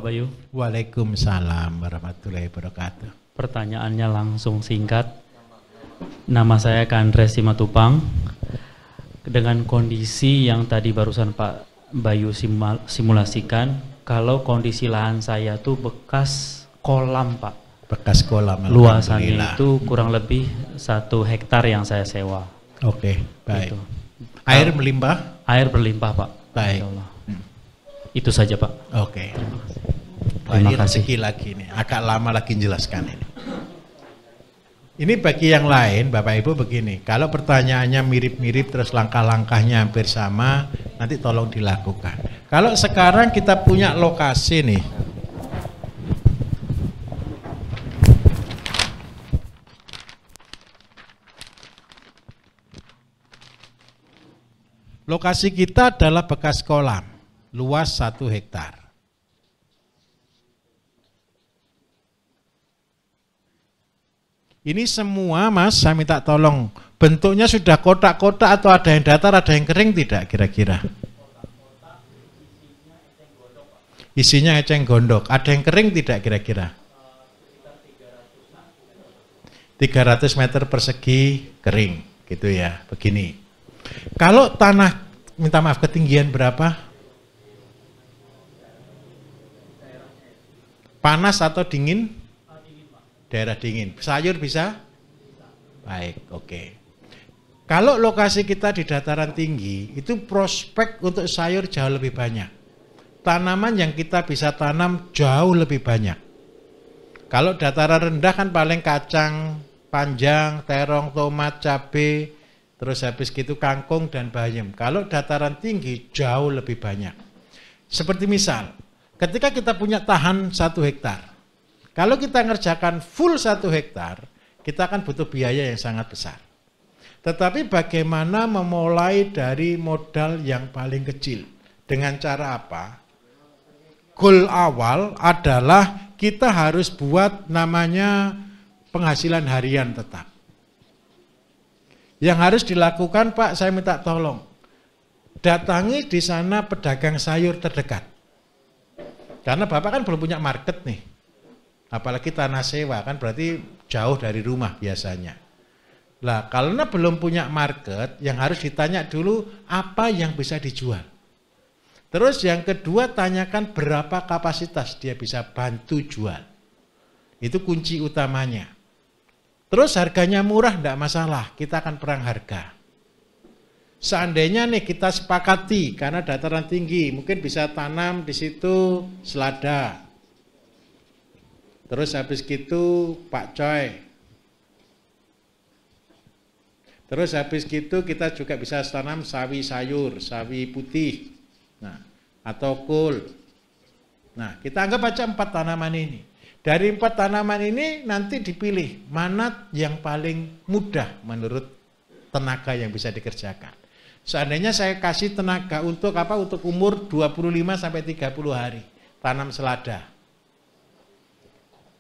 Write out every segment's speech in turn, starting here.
Pak Bayu. Waalaikumsalam warahmatullahi wabarakatuh. Pertanyaannya langsung singkat. Nama saya Kandres Simatupang. Dengan kondisi yang tadi barusan Pak Bayu simulasikan, kalau kondisi lahan saya tuh bekas kolam Pak. Bekas kolam. Luasannya itu kurang lebih 1 hektar yang saya sewa. Oke, baik. Gitu. Air melimpah? Air berlimpah Pak. Baik. Itu saja Pak. Oke. Terima kasih. Rezeki lagi nih, agak lama lagi menjelaskan ini. Ini bagi yang lain, Bapak Ibu begini, kalau pertanyaannya mirip-mirip terus langkah-langkahnya hampir sama, nanti tolong dilakukan. Kalau sekarang kita punya lokasi nih, lokasi kita adalah bekas kolam, luas 1 hektar. Ini semua Mas, saya minta tolong, bentuknya sudah kotak-kotak atau ada yang datar, ada yang kering tidak kira-kira? Isinya eceng gondok, ada yang kering tidak kira-kira? 300 meter persegi kering, gitu ya, begini. Kalau tanah, minta maaf, ketinggian berapa? Panas atau dingin? Daerah dingin. Sayur bisa? Baik, oke. Kalau lokasi kita di dataran tinggi, itu prospek untuk sayur jauh lebih banyak. Tanaman yang kita bisa tanam jauh lebih banyak. Kalau dataran rendah kan paling kacang panjang, terong, tomat, cabai, terus habis gitu kangkung dan bayam. Kalau dataran tinggi jauh lebih banyak. Seperti misal, ketika kita punya tahan 1 hektar, kalau kita ngerjakan full 1 hektar, kita akan butuh biaya yang sangat besar. Tetapi bagaimana memulai dari modal yang paling kecil? Dengan cara apa? Goal awal adalah kita harus buat namanya penghasilan harian tetap. Yang harus dilakukan Pak, saya minta tolong. Datangi di sana pedagang sayur terdekat. Karena Bapak kan belum punya market nih. Apalagi tanah sewa kan berarti jauh dari rumah biasanya. Lah, karena belum punya market, yang harus ditanya dulu apa yang bisa dijual. Terus yang kedua, tanyakan berapa kapasitas dia bisa bantu jual. Itu kunci utamanya. Terus harganya murah enggak masalah, kita akan perang harga. Seandainya nih kita sepakati karena dataran tinggi, mungkin bisa tanam di situ selada. Terus habis gitu pakcoy. Terus habis gitu kita juga bisa tanam sawi sayur, sawi putih. Nah, atau kol. Nah, kita anggap aja 4 tanaman ini. Dari 4 tanaman ini nanti dipilih mana yang paling mudah menurut tenaga yang bisa dikerjakan. Seandainya saya kasih tenaga untuk apa? Untuk umur 25 sampai 30 hari. Tanam selada.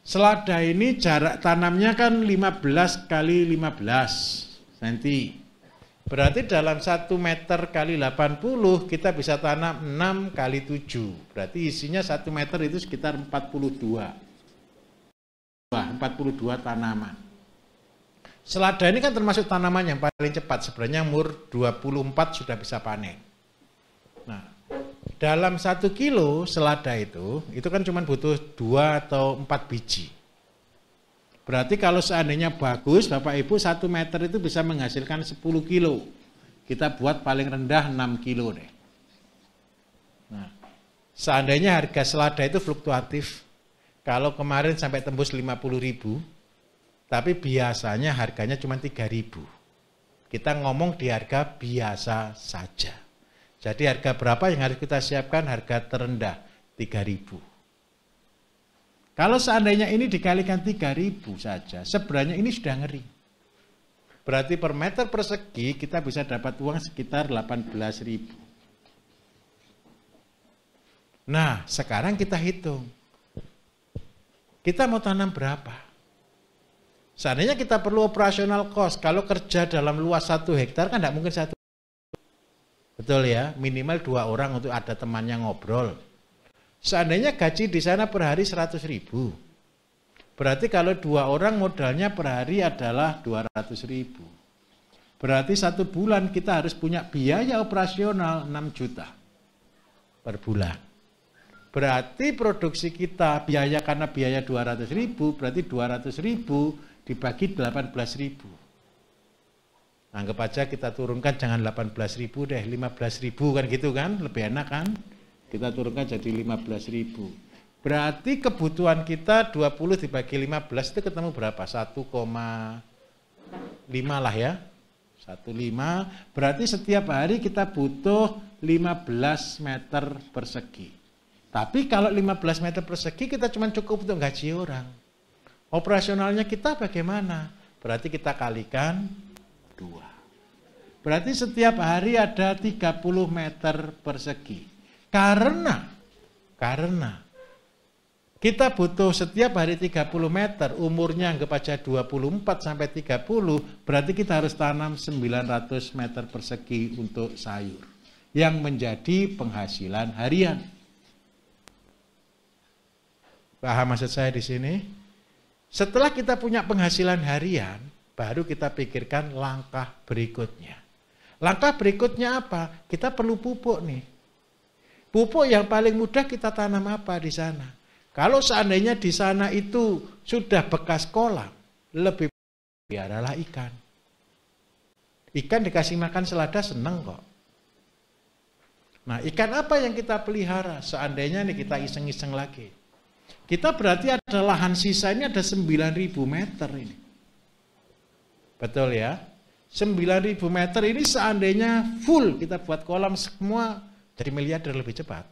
Selada ini jarak tanamnya kan 15 kali 15 cm. Berarti dalam 1 meter kali 80 kita bisa tanam 6 kali 7. Berarti isinya 1 meter itu sekitar 42 tanaman. Selada ini kan termasuk tanaman yang paling cepat. Sebenarnya umur 24 sudah bisa panen. Nah, dalam 1 kilo selada itu kan cuma butuh 2 atau 4 biji. Berarti kalau seandainya bagus, Bapak Ibu 1 meter itu bisa menghasilkan 10 kilo. Kita buat paling rendah 6 kilo deh. Nah, seandainya harga selada itu fluktuatif. Kalau kemarin sampai tembus 50.000, tapi biasanya harganya cuma 3.000. Kita ngomong di harga biasa saja. Jadi harga berapa yang harus kita siapkan? Harga terendah 3.000. Kalau seandainya ini dikalikan 3.000 saja, sebenarnya ini sudah ngeri. Berarti per meter persegi kita bisa dapat uang sekitar 18.000. Nah, sekarang kita hitung. Kita mau tanam berapa? Seandainya kita perlu operasional cost, kalau kerja dalam luas 1 hektar kan tidak mungkin 1. Betul ya, minimal 2 orang untuk ada temannya ngobrol. Seandainya gaji di sana per hari 100.000. Berarti kalau 2 orang modalnya per hari adalah 200.000. Berarti 1 bulan kita harus punya biaya operasional 6 juta per bulan. Berarti produksi kita biaya karena biaya 200.000, berarti 200.000 dibagi 18.000. Anggap aja kita turunkan jangan 18.000 deh, 15.000 kan gitu kan, lebih enak kan? Kita turunkan jadi 15.000. Berarti kebutuhan kita 20 dibagi 15 itu ketemu berapa? 1,5 lah ya. 1,5 berarti setiap hari kita butuh 15 meter persegi. Tapi kalau 15 meter persegi kita cuma cukup untuk gaji orang. Operasionalnya kita bagaimana? Berarti kita kalikan 2. Berarti setiap hari ada 30 meter persegi. Karena kita butuh setiap hari 30 meter, umurnya anggap aja 24 sampai 30, berarti kita harus tanam 900 meter persegi untuk sayur. Yang menjadi penghasilan harian. Paham maksud saya di sini? Setelah kita punya penghasilan harian, baru kita pikirkan langkah berikutnya. Langkah berikutnya apa? Kita perlu pupuk nih. Pupuk yang paling mudah kita tanam apa di sana? Kalau seandainya di sana itu sudah bekas kolam, lebih biaralah ikan. Ikan dikasih makan selada seneng kok. Nah, ikan apa yang kita pelihara? Seandainya nih kita iseng-iseng lagi. Kita berarti ada lahan sisa ini ada 9.000 meter ini. Betul ya? 9.000 meter ini seandainya full kita buat kolam semua jadi miliarder lebih cepat.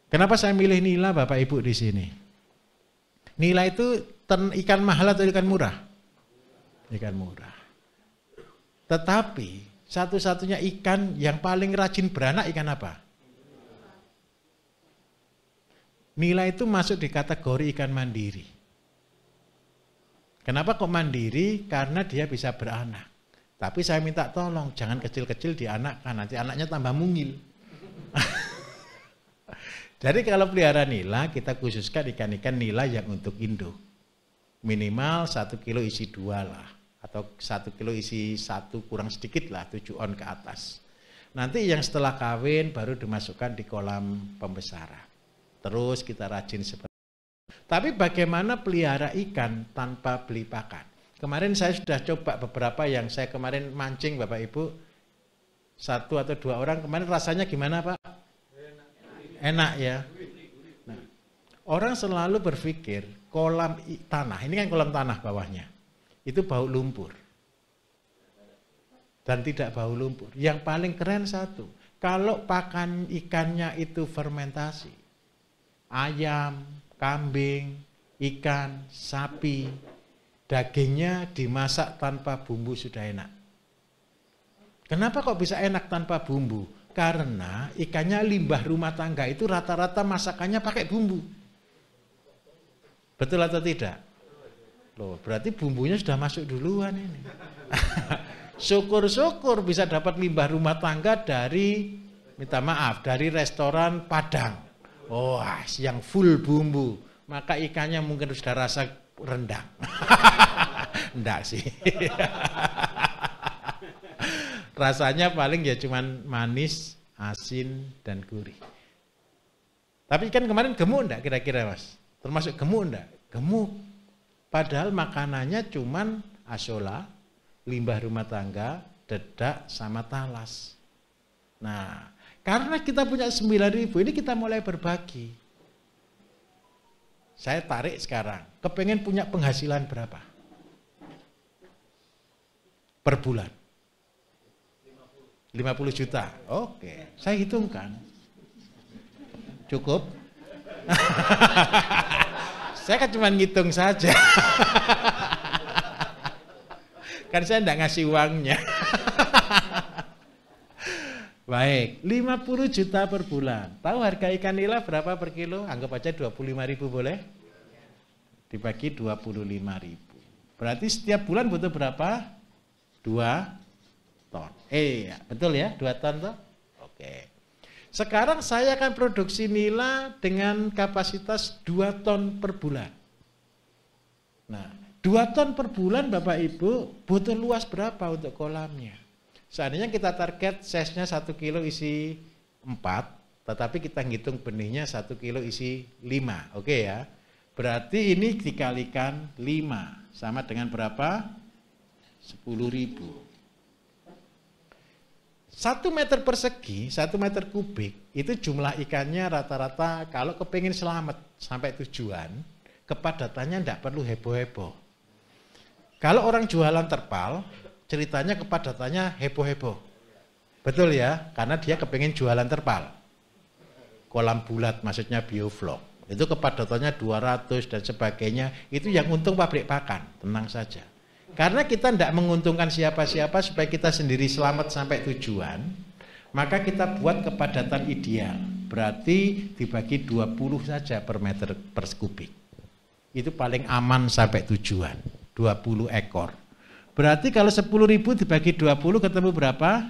Kenapa saya milih nila Bapak Ibu di sini? Nila itu ikan mahal atau ikan murah? Ikan murah. Tetapi satu-satunya ikan yang paling rajin beranak ikan apa? Nila itu masuk di kategori ikan mandiri. Kenapa kok mandiri? Karena dia bisa beranak. Tapi saya minta tolong jangan kecil-kecil dianakkan, nanti anaknya tambah mungil. Jadi kalau pelihara nila, kita khususkan ikan-ikan nila yang untuk induk. Minimal 1 kilo isi 2 lah. Atau 1 kilo isi 1 kurang sedikit lah, 7 on ke atas. Nanti yang setelah kawin baru dimasukkan di kolam pembesaran. Terus kita rajin seperti itu. Tapi bagaimana pelihara ikan tanpa beli pakan? Kemarin saya sudah coba beberapa yang saya kemarin mancing Bapak Ibu. 1 atau 2 orang, kemarin rasanya gimana Pak? Enak ya. Nah, orang selalu berpikir kolam tanah, ini kan kolam tanah bawahnya, itu bau lumpur. Dan tidak bau lumpur. Yang paling keren satu, kalau pakan ikannya itu fermentasi. Ayam, kambing, ikan, sapi, dagingnya dimasak tanpa bumbu sudah enak. Kenapa kok bisa enak tanpa bumbu? Karena ikannya limbah rumah tangga itu rata-rata masakannya pakai bumbu. Betul atau tidak? Loh, berarti bumbunya sudah masuk duluan ini. Syukur-syukur bisa dapat limbah rumah tangga dari, minta maaf, dari restoran Padang. Wah, yang full bumbu. Maka ikannya mungkin sudah rasa rendang. Enggak sih. Rasanya paling ya cuman manis, asin, dan gurih. Tapi ikan kemarin gemuk enggak kira-kira Mas? Termasuk gemuk enggak? Gemuk. Padahal makanannya cuman asola, limbah rumah tangga, dedak, sama talas. Nah, karena kita punya 9.000, ini kita mulai berbagi. Saya tarik sekarang, kepengen punya penghasilan berapa? Per bulan? 50 juta. Oke, saya hitungkan. Cukup? Saya kan cuma ngitung saja. Kan saya enggak ngasih uangnya. Baik, 50 juta per bulan. Tahu harga ikan nila berapa per kilo? Anggap aja 25.000 boleh? Dibagi 25.000. Berarti setiap bulan butuh berapa? 2 ton. Ya, betul ya? 2 ton toh? Oke. Sekarang saya akan produksi nila dengan kapasitas 2 ton per bulan. Nah, 2 ton per bulan Bapak Ibu butuh luas berapa untuk kolamnya? Seandainya kita target size-nya 1 kilo isi 4, tetapi kita ngitung benihnya 1 kilo isi 5, oke ya? Berarti ini dikalikan 5, sama dengan berapa? 10.000. 1 meter persegi, 1 meter kubik, itu jumlah ikannya rata-rata kalau kepingin selamat sampai tujuan, kepadatannya tidak perlu heboh-heboh. Kalau orang jualan terpal, ceritanya kepadatannya heboh-heboh. Betul ya? Karena dia kepingin jualan terpal. Kolam bulat maksudnya bioflok. Itu kepadatannya 200 dan sebagainya. Itu yang untung pabrik pakan, tenang saja. Karena kita tidak menguntungkan siapa-siapa supaya kita sendiri selamat sampai tujuan, maka kita buat kepadatan ideal. Berarti dibagi 20 saja per meter per kubik. Itu paling aman sampai tujuan, 20 ekor. Berarti kalau 10.000 dibagi 20 ketemu berapa?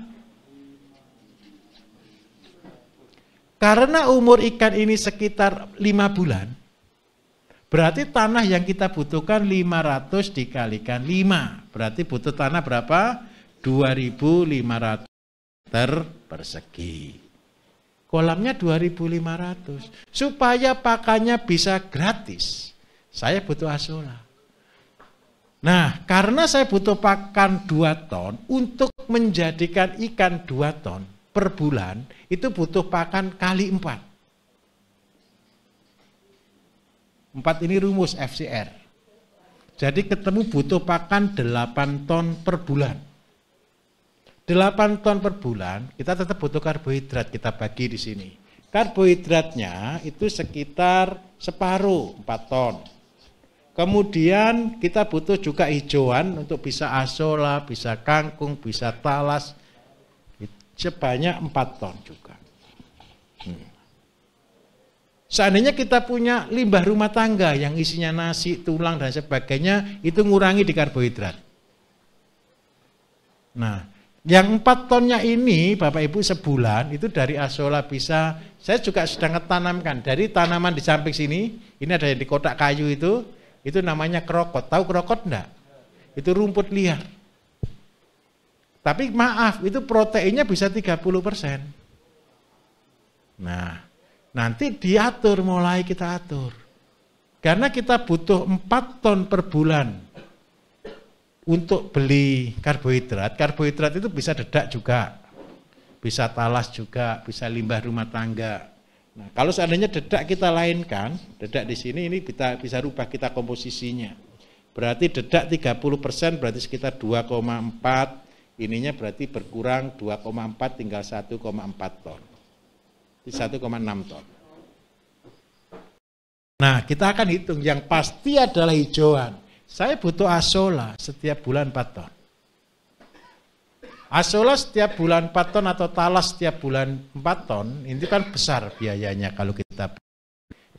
Karena umur ikan ini sekitar 5 bulan, berarti tanah yang kita butuhkan 500 dikalikan 5. Berarti butuh tanah berapa? 2.500 meter persegi. Kolamnya 2.500. Supaya pakannya bisa gratis, saya butuh asola. Nah, karena saya butuh pakan 2 ton, untuk menjadikan ikan 2 ton per bulan, itu butuh pakan kali 4. 4 ini rumus FCR. Jadi ketemu butuh pakan 8 ton per bulan. 8 ton per bulan, kita tetap butuh karbohidrat, kita bagi di sini. Karbohidratnya itu sekitar separuh, 4 ton. Kemudian kita butuh juga hijauan untuk bisa asola, bisa kangkung, bisa talas, sebanyak 4 ton juga. Seandainya kita punya limbah rumah tangga yang isinya nasi, tulang dan sebagainya, itu ngurangi di karbohidrat. Nah, yang 4 tonnya ini Bapak Ibu sebulan itu dari asola bisa, saya juga sedang tanamkan dari tanaman di samping sini, ini ada yang di kotak kayu itu namanya krokot. Tahu krokot enggak? Itu rumput liar. Tapi maaf, itu proteinnya bisa 30%. Nah, nanti diatur, mulai kita atur. Karena kita butuh 4 ton per bulan untuk beli karbohidrat. Karbohidrat itu bisa dedak juga, bisa talas juga, bisa limbah rumah tangga. Nah, kalau seandainya dedak kita lainkan, dedak di sini ini bisa rubah kita komposisinya. Berarti dedak 30% berarti sekitar 2,4, ininya berarti berkurang 2,4 tinggal 1,4 ton. 1,6 ton. Nah, kita akan hitung yang pasti adalah hijauan. Saya butuh asola setiap bulan 4 ton. Asola setiap bulan 4 ton atau talas setiap bulan 4 ton, itu kan besar biayanya kalau kita.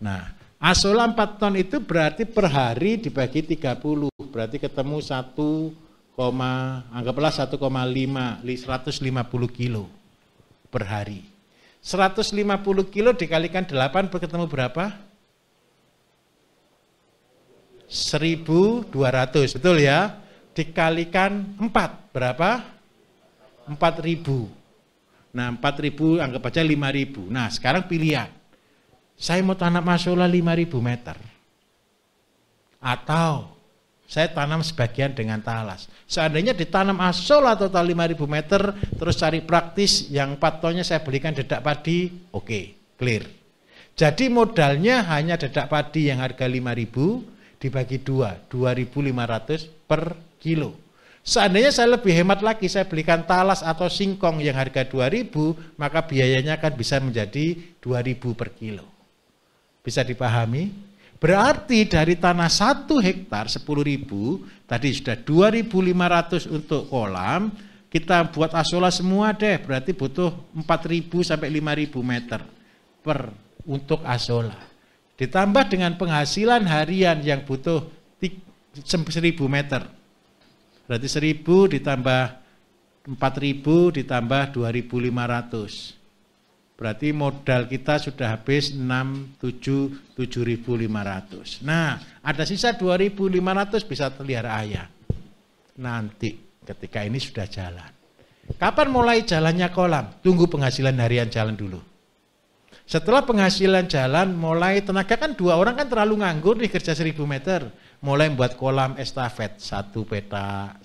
Nah, asola 4 ton itu berarti per hari dibagi 30, berarti ketemu 150 kilo per hari. 150 kilo dikalikan 8 ketemu berapa? 1.200, betul ya? Dikalikan 4, berapa? 4.000. Nah, 4.000 anggap aja 5.000. Nah, sekarang pilihan. Saya mau tanam asola 5.000 meter. Atau saya tanam sebagian dengan talas. Seandainya ditanam asola total 5.000 meter, terus cari praktis yang 4 tonnya saya belikan dedak padi, oke, clear. Jadi modalnya hanya dedak padi yang harga 5.000 dibagi 2, 2.500 per kilo. Seandainya saya lebih hemat lagi, saya belikan talas atau singkong yang harga 2.000, maka biayanya akan bisa menjadi 2.000 per kilo. Bisa dipahami? Berarti dari tanah 1 hektar 10.000, tadi sudah 2.500 untuk kolam, kita buat asola semua deh, berarti butuh 4.000 sampai 5.000 meter per untuk asola. Ditambah dengan penghasilan harian yang butuh 1.000 meter. Berarti 1.000 ditambah 4.000 ditambah 2.500. Berarti modal kita sudah habis 7.500. Nah, ada sisa 2.500 bisa pelihara ayam. Nanti ketika ini sudah jalan. Kapan mulai jalannya kolam? Tunggu penghasilan harian jalan dulu. Setelah penghasilan jalan, mulai tenaga kan 2 orang kan terlalu nganggur nih kerja 1.000 meter. Mulai membuat kolam estafet, 1 petak,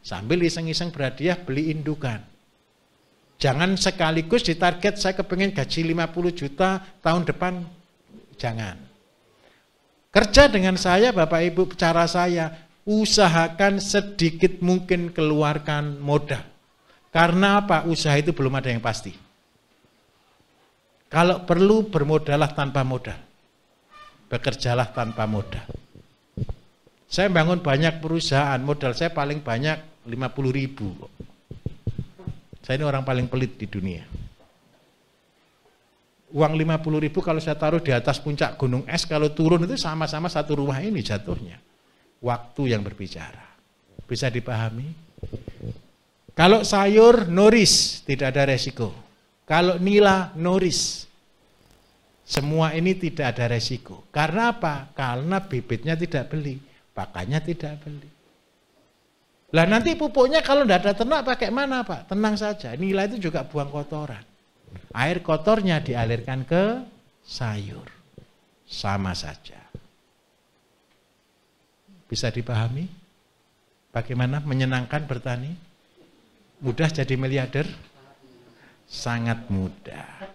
sambil iseng-iseng berhadiah beli indukan. Jangan sekaligus ditarget saya kepengen gaji 50 juta tahun depan, jangan. Kerja dengan saya Bapak Ibu, cara saya, usahakan sedikit mungkin keluarkan modal. Karena apa? Usaha itu belum ada yang pasti. Kalau perlu bermodalah tanpa modal. Bekerjalah tanpa modal. Saya bangun banyak perusahaan, modal saya paling banyak 50.000. Saya ini orang paling pelit di dunia. Uang 50.000 kalau saya taruh di atas puncak gunung es, kalau turun itu sama-sama satu rumah ini jatuhnya. Waktu yang berbicara. Bisa dipahami? Kalau sayur, no risk, tidak ada resiko. Kalau nila, no risk. Semua ini tidak ada resiko. Karena apa? Karena bibitnya tidak beli, pakannya tidak beli. Lah nanti pupuknya kalau tidak ada ternak pakai mana Pak? Tenang saja, nila itu juga buang kotoran. Air kotornya dialirkan ke sayur. Sama saja. Bisa dipahami? Bagaimana menyenangkan bertani? Mudah jadi miliarder? Sangat mudah.